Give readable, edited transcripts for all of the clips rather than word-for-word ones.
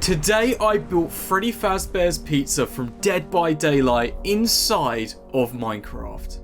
Today I built Freddy Fazbear's Pizza from Dead by Daylight inside of Minecraft.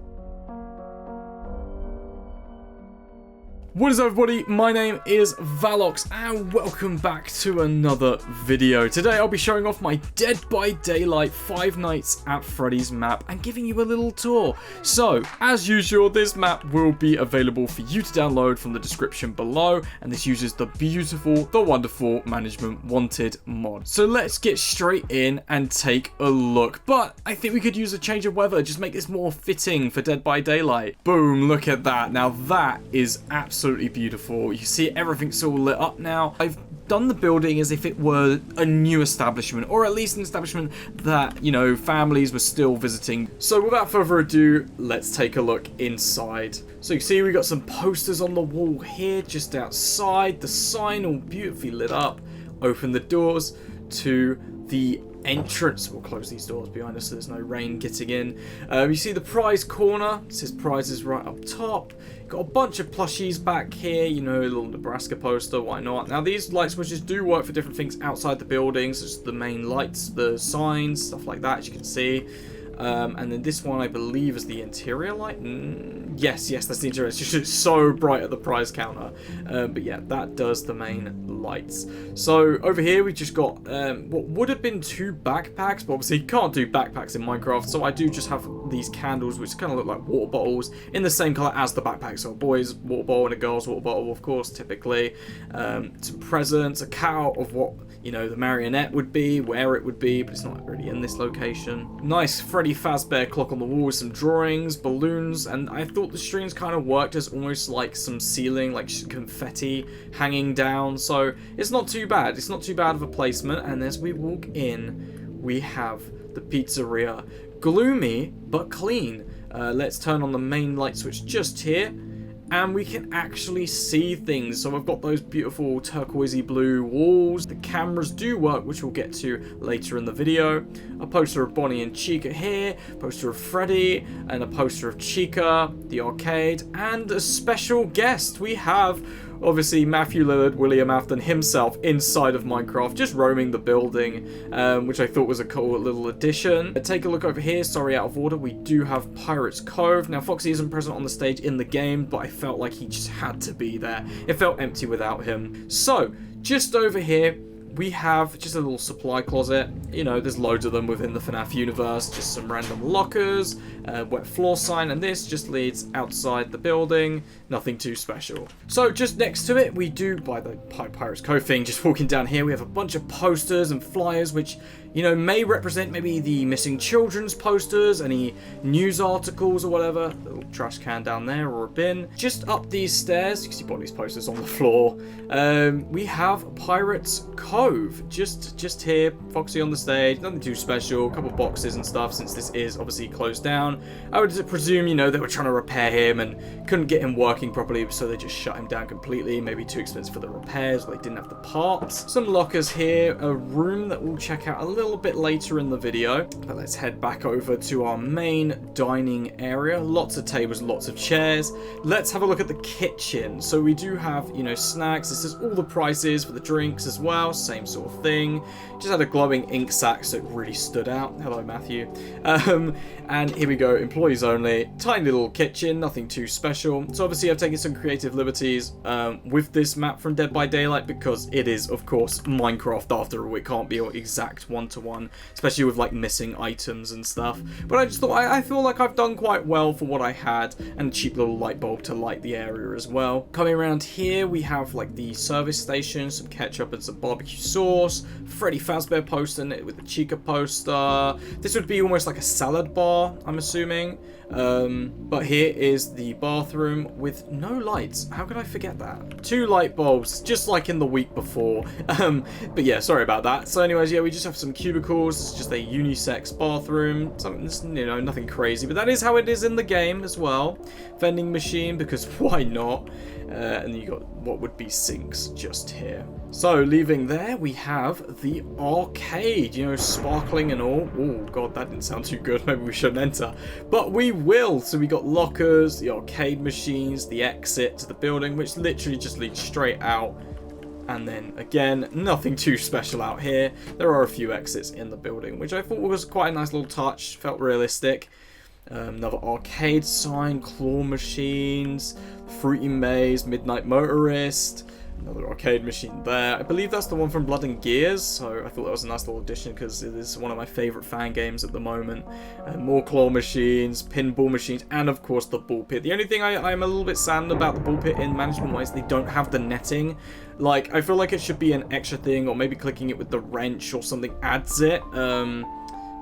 What is up, everybody? My name is Valox and welcome back to another video. Today I'll be showing off my Dead by Daylight Five Nights at Freddy's map and giving you a little tour. So, as usual, this map will be available for you to download from the description below, and this uses the beautiful, the wonderful Management Wanted mod. So let's get straight in and take a look. But I think we could use a change of weather, just make this more fitting for Dead by Daylight. Boom, look at that. Now that is absolutely beautiful. You see everything's all lit up now. I've done the building as if it were a new establishment, or at least an establishment that, you know, families were still visiting. So without further ado, let's take a look inside. So you see we got some posters on the wall here just outside, the sign all beautifully lit up. Open the doors to the entrance. We'll close these doors behind us so there's no rain getting in. You see the prize corner, it says prizes right up top. Got a bunch of plushies back here, you know, a little Nebraska poster, why not? Now these light switches do work for different things outside the buildings, such as the main lights, the signs, stuff like that, as you can see. And then this one I believe is the interior light. Yes, that's the interior. It's just so bright at the prize counter. But yeah, that does the main lights. So over here we just got what would have been two backpacks, but obviously you can't do backpacks in Minecraft. So I do just have these candles, which kind of look like water bottles in the same color as the backpack. So a boy's water bottle and a girl's water bottle, of course, typically. Some presents, a cutout of what, you know, the marionette would be, where it would be, but it's not really in this location. Nice Freddy Fazbear clock on the wall with some drawings, balloons, and I thought the strings kind of worked as almost like some ceiling, like confetti hanging down, so it's not too bad. It's not too bad of a placement. And as we walk in, we have the pizzeria. Gloomy, but clean. Let's turn on the main light switch just here, and we can actually see things. So I've got those beautiful turquoisey blue walls. The cameras do work, which we'll get to later in the video. A poster of Bonnie and Chica here, poster of Freddy, and a poster of Chica, the arcade, and a special guest. We have obviously Matthew Lillard, William Afton himself inside of Minecraft, just roaming the building, which I thought was a cool little addition. Take a look over here. Sorry, out of order. We do have Pirate's Cove. Now, Foxy isn't present on the stage in the game, but I felt like he just had to be there. It felt empty without him. So, just over here, we have just a little supply closet. You know, there's loads of them within the FNAF universe. Just some random lockers, wet floor sign, and this just leads outside the building. Nothing too special. So just next to it, we do, by the Pirate's Cove thing, just walking down here, we have a bunch of posters and flyers, which, you know, may represent maybe the missing children's posters, any news articles or whatever. A little trash can down there, or a bin. Just up these stairs, you can see Bonnie's posters on the floor. We have Pirate's Cove, just here, Foxy on the stage, nothing too special, a couple boxes and stuff, since this is obviously closed down. I would presume, you know, they were trying to repair him and couldn't get him working properly, so they just shut him down completely. Maybe too expensive for the repairs, or they didn't have the parts. Some lockers here, a room that we'll check out a little bit later in the video. But let's head back over to our main dining area. Lots of tables, lots of chairs. Let's have a look at the kitchen. So we do have, you know, snacks. This is all the prices for the drinks as well. Same sort of thing. Just had a glowing ink sack, so it really stood out. Hello, Matthew. And here we go, employees only. Tiny little kitchen, nothing too special. So obviously I've taken some creative liberties with this map from Dead by Daylight, because it is, of course, Minecraft after all. It can't be exact one-to-one, especially with like missing items and stuff. But I just thought, I feel like I've done quite well for what I had, and a cheap little light bulb to light the area as well. Coming around here, we have like the service station, some ketchup and some barbecue sauce, Freddy Fazbear poster in it with the Chica poster. This would be almost like a salad bar, I'm assuming. But here is the bathroom with no lights. How could I forget that? 2 light bulbs, just like in the week before. But yeah, sorry about that. So anyways, yeah, we just have some cubicles. It's just a unisex bathroom. Something, you know, nothing crazy, but that is how it is in the game as well. Vending machine, because why not? And you got what would be sinks just here. So leaving there, we have the arcade, you know, sparkling and all. Oh god, that didn't sound too good. Maybe we shouldn't enter, but we will. So we got lockers, the arcade machines, the exit to the building, which literally just leads straight out. And then, again, nothing too special out here. There are a few exits in the building, which I thought was quite a nice little touch. Felt realistic. Another arcade sign, claw machines, Fruity Maze, Midnight Motorist. Another arcade machine there. I believe that's the one from Blood and Gears, so I thought that was a nice little addition because it is one of my favourite fan games at the moment. More claw machines, pinball machines, and of course the ball pit. The only thing I'm a little bit saddened about the ball pit in management-wise, they don't have the netting. Like, I feel like it should be an extra thing, or maybe clicking it with the wrench or something adds it.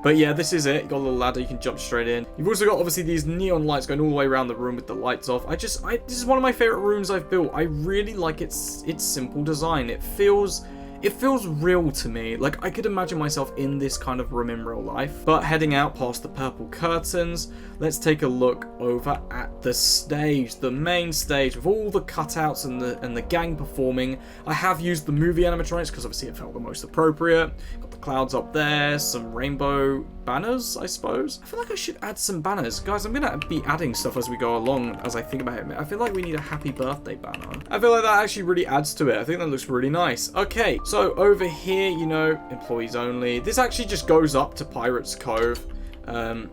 But yeah, this is it. You got a little ladder, you can jump straight in. You've also got obviously these neon lights going all the way around the room with the lights off. This is one of my favorite rooms I've built. I really like its simple design. It feels real to me. Like, I could imagine myself in this kind of room in real life. But heading out past the purple curtains, let's take a look over at the stage, the main stage with all the cutouts and the gang performing. I have used the movie animatronics because obviously it felt the most appropriate. Got the clouds up there, some rainbow banners, I suppose. I feel like I should add some banners. Guys, I'm going to be adding stuff as we go along as I think about it. I feel like we need a happy birthday banner. I feel like that actually really adds to it. I think that looks really nice. Okay, so over here, you know, employees only. This actually just goes up to Pirates Cove.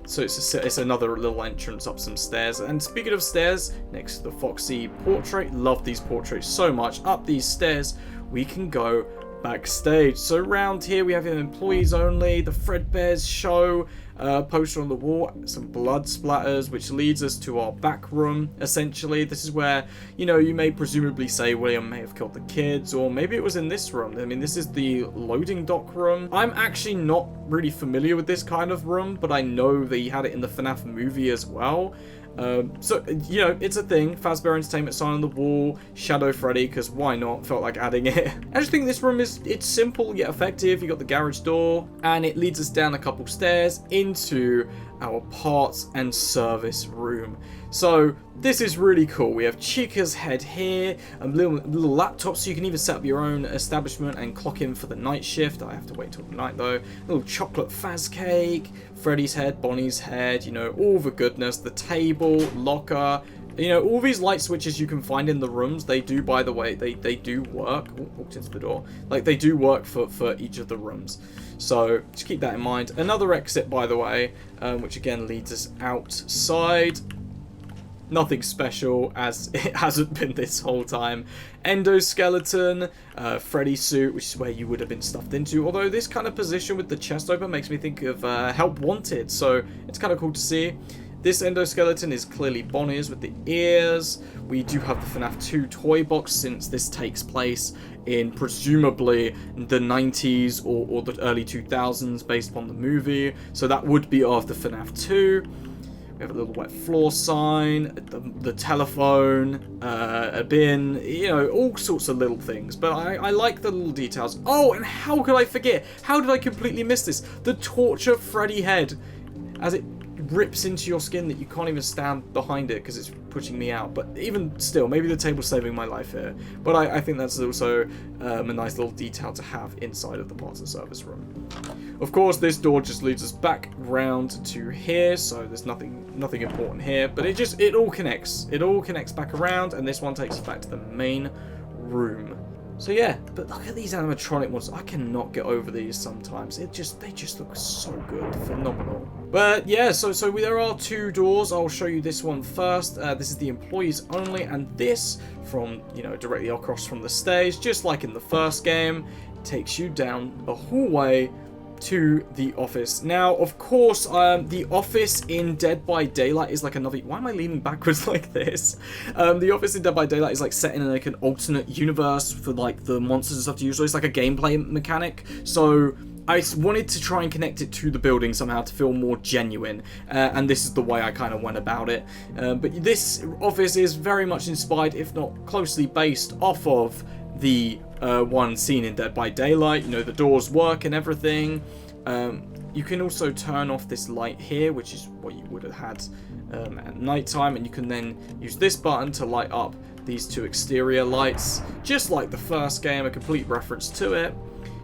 So it's another little entrance up some stairs. And speaking of stairs, next to the Foxy portrait, love these portraits so much. Up these stairs, we can go backstage. So around here we have employees only, the Fredbear's show, poster on the wall, some blood splatters, which leads us to our back room. Essentially, this is where, you know, you may presumably say William may have killed the kids, or maybe it was in this room. I mean, this is the loading dock room. I'm actually not really familiar with this kind of room, but I know that he had it in the FNAF movie as well. So, you know, it's a thing. Fazbear Entertainment sign on the wall, Shadow Freddy, because why not? Felt like adding it. I just think this room it's simple yet effective. You got the garage door, and it leads us down a couple stairs into our parts and service room. So this is really cool. We have Chica's head here, a little laptop, so you can even set up your own establishment and clock in for the night shift. I have to wait till the night though. A little chocolate Faz cake, Freddy's head, Bonnie's head, you know, all the goodness. The table, locker, you know, all these light switches you can find in the rooms. They do, by the way, they do work. Oh, walked into the door. Like, they do work for each of the rooms. So just keep that in mind. Another exit, by the way, which again leads us outside. Nothing special, as it hasn't been this whole time. Endoskeleton, Freddy suit, which is where you would have been stuffed into. Although this kind of position with the chest open makes me think of Help Wanted, so it's kind of cool to see. This endoskeleton is clearly Bonnie's with the ears. We do have the FNAF 2 toy box, since this takes place in presumably the 90s or the early 2000s based upon the movie. So that would be after FNAF 2. We have a little wet floor sign, the telephone, a bin, you know, all sorts of little things. But I like the little details. Oh, and how could I forget? How did I completely miss this? The torture Freddy head as it rips into your skin that you can't even stand behind it because it's pushing me out. But even still, maybe the table's saving my life here. But I think that's also a nice little detail to have inside of the parts and service room. Of course, this door just leads us back round to here, so there's nothing important here. But it all connects. It all connects back around, and this one takes us back to the main room. So yeah, but look at these animatronic ones. I cannot get over these sometimes. They just look so good, phenomenal. But yeah, so there are two doors. I'll show you this one first. This is the employees only, and this from, you know, directly across from the stage, just like in the first game, takes you down a hallway to the office. Now, of course, the office in Dead by Daylight is like another... Why am I leaning backwards like this? The office in Dead by Daylight is like set in like an alternate universe for like the monsters and stuff to use. So it's like a gameplay mechanic. So I wanted to try and connect it to the building somehow to feel more genuine, and this is the way I kind of went about it. But this office is very much inspired, if not closely based off of the one seen in Dead by Daylight. You know, the doors work and everything. You can also turn off this light here, which is what you would have had at night time, and you can then use this button to light up these two exterior lights, just like the first game, a complete reference to it.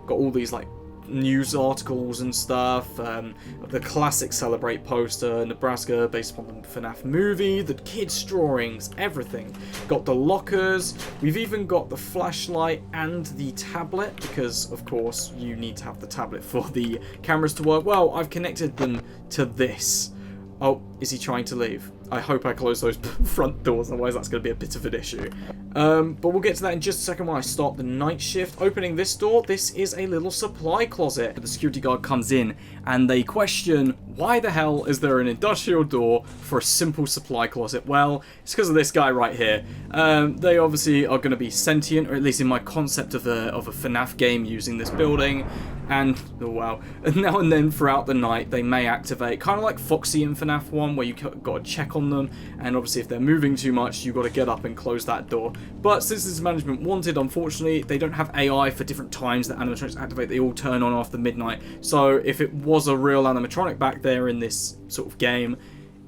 Got all these like news articles and stuff, the classic Celebrate poster, Nebraska based upon the FNAF movie, the kids' drawings, everything. Got the lockers, we've even got the flashlight and the tablet, because of course you need to have the tablet for the cameras to work. Well, I've connected them to this. Oh, is he trying to leave? I hope I close those front doors, otherwise that's going to be a bit of an issue. But we'll get to that in just a second when I start the night shift. Opening this door, this is a little supply closet. The security guard comes in and they question, why the hell is there an industrial door for a simple supply closet? Well, it's because of this guy right here. They obviously are going to be sentient, or at least in my concept of a FNAF game using this building. And, oh wow, and now and then throughout the night they may activate, kind of like Foxy in FNAF 1, where you got to check on them, and obviously if they're moving too much, you've got to get up and close that door. But since this is management wanted, unfortunately, they don't have AI for different times that animatronics activate. They all turn on after midnight. So if it was a real animatronic back there in this sort of game,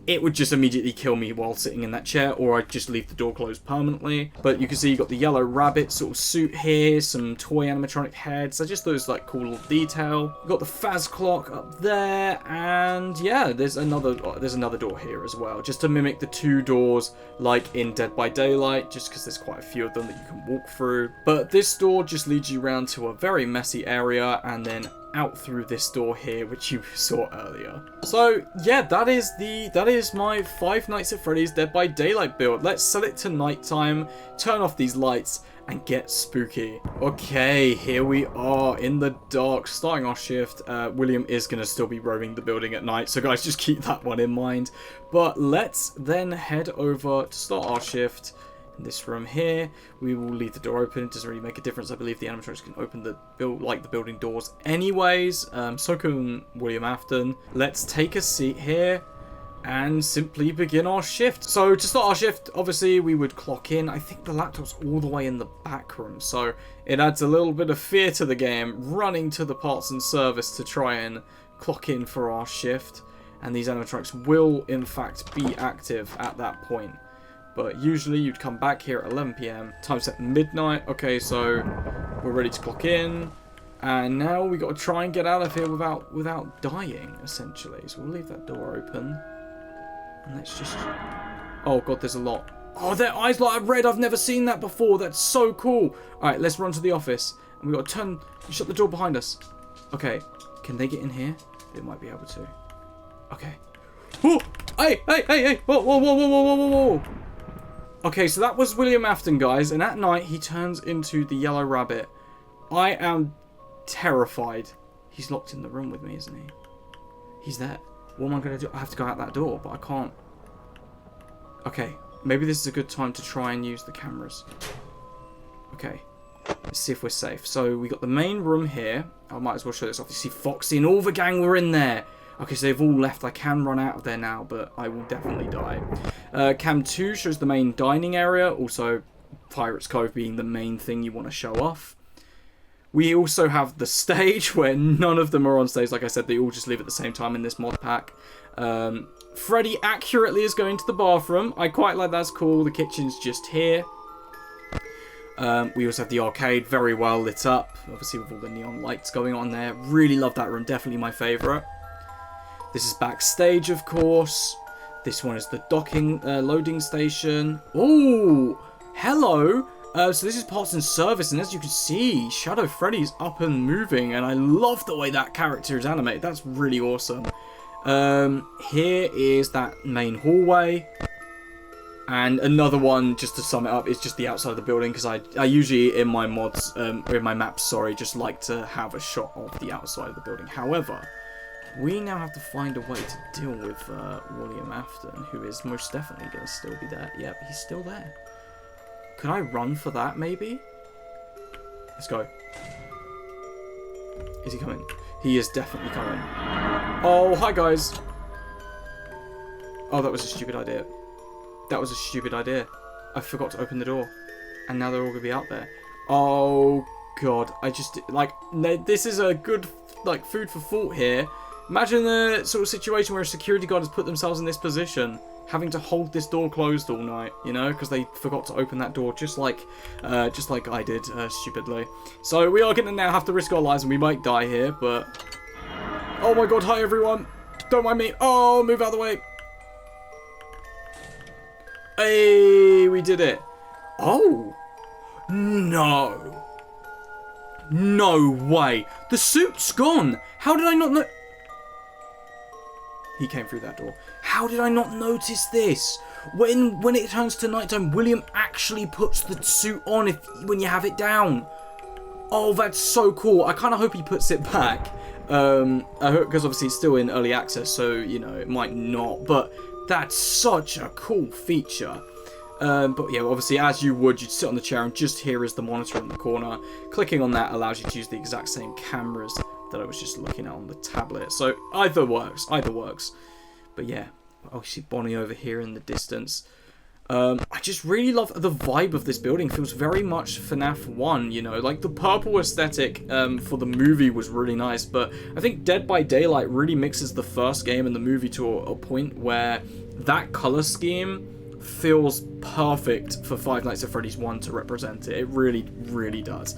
it would just immediately kill me while sitting in that chair, or I'd just leave the door closed permanently. But you can see you got the yellow rabbit sort of suit here, some toy animatronic heads, so just those like cool little detail. You've got the Faz clock up there, and yeah, there's another door here as well, just to mimic the two doors like in Dead by Daylight, just because there's quite a few of them that you can walk through. But this door just leads you around to a very messy area, and then out through this door here, which you saw earlier. So yeah, that is my Five Nights at Freddy's Dead by Daylight build. Let's set it to nighttime, turn off these lights, and get spooky. Okay, here we are in the dark, starting our shift. William is going to still be roaming the building at night, so guys, just keep that one in mind. But let's then head over to start our shift. In this room here, we will leave the door open. It doesn't really make a difference. I believe the animatronics can open the building doors anyways. So can William Afton. Let's take a seat here and simply begin our shift. So to start our shift, obviously we would clock in. I think the laptop's all the way in the back room, so it adds a little bit of fear to the game, running to the parts and service to try and clock in for our shift. And these animatronics will in fact be active at that point. But usually you'd come back here at 11 PM, time set midnight. Okay, so we're ready to clock in. And now we got to try and get out of here without dying, essentially. So we'll leave that door open. And let's just... Oh god, there's a lot. Oh, their eyes light up red. I've never seen that before. That's so cool. Alright, let's run to the office. And we got to shut the door behind us. Okay, can they get in here? They might be able to. Okay. Oh! Hey! Whoa! Whoa! Okay, so that was William Afton, guys, and at night he turns into the yellow rabbit. I am terrified. He's locked in the room with me, isn't he? He's there. What am I going to do? I have to go out that door, but I can't. Okay, maybe this is a good time to try and use the cameras. Okay, let's see if we're safe. So we got the main room here. I might as well show this off. You see Foxy and all the gang were in there. Okay, so they've all left. I can run out of there now, but I will definitely die. Cam 2 shows the main dining area. Also, Pirates Cove being the main thing you want to show off. We also have the stage, where none of them are on stage. Like I said, they all just leave at the same time in this mod pack. Freddy accurately is going to the bathroom. I quite like that's cool. The kitchen's just here. We also have the arcade, very well lit up. Obviously, with all the neon lights going on there. Really love that room. Definitely my favourite. This is backstage, of course. This one is the loading station. Oh, hello. So this is parts and service, and as you can see, Shadow Freddy's up and moving, and I love the way that character is animated. That's really awesome. Here is that main hallway. And another one, just to sum it up, is just the outside of the building, because I usually, in my mods, or in my maps, sorry, just like to have a shot of the outside of the building. However, we now have to find a way to deal with William Afton, who is most definitely going to still be there. Yep, he's still there. Can I run for that, maybe? Let's go. Is he coming? He is definitely coming. Oh, hi, guys. Oh, that was a stupid idea. That was a stupid idea. I forgot to open the door. And now they're all going to be out there. Oh, God. This is a good, food for thought here. Imagine the sort of situation where a security guard has put themselves in this position. having to hold this door closed all night, you know, because they forgot to open that door, just like I did, stupidly. So we are going to now have to risk our lives, and we might die here, but... Oh my god, hi everyone! Don't mind me. Oh, move out of the way. Hey, we did it. Oh. No. No way. The suit's gone. How did I not know? He came through that door. How did I not notice this? When it turns to nighttime, William actually puts the suit on when you have it down. Oh, that's so cool. I kind of hope he puts it back. Because obviously it's still in early access, so, you know, it might not. But that's such a cool feature. But yeah, obviously, as you would, you'd sit on the chair, and just here is the monitor in the corner. Clicking on that allows you to use the exact same cameras that I was just looking at on the tablet. So either works, But yeah, oh, you see Bonnie over here in the distance. I just really love the vibe of this building. It feels very much FNAF 1, you know, like the purple aesthetic for the movie was really nice, but I think Dead by Daylight really mixes the first game and the movie to a point where that color scheme feels perfect for Five Nights at Freddy's 1 to represent it. It really, really does.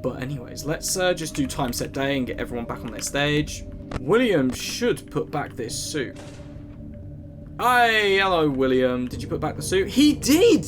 But anyways, let's just do time set day and get everyone back on their stage. William should put back this suit. Hi, hello William. Did you put back the suit? He did!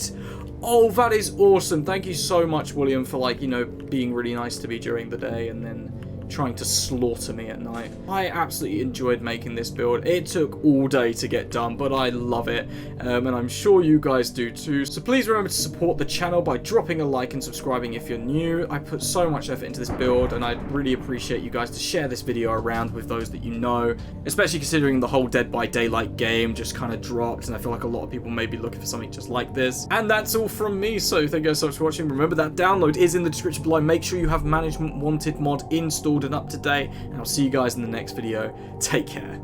Oh, that is awesome. Thank you so much, William, for, like, you know, being really nice to me during the day and then trying to slaughter me at night. I absolutely enjoyed making this build. It took all day to get done, but I love it, and I'm sure you guys do too. So please remember to support the channel by dropping a like and subscribing if you're new. I put so much effort into this build, and I'd really appreciate you guys to share this video around with those that you know, especially considering the whole Dead by Daylight game just kind of dropped, and I feel like a lot of people may be looking for something just like this. And that's all from me, so thank you guys so much for watching. Remember that download is in the description below. Make sure you have Management Wanted mod installed and up to date, and I'll see you guys in the next video. Take care.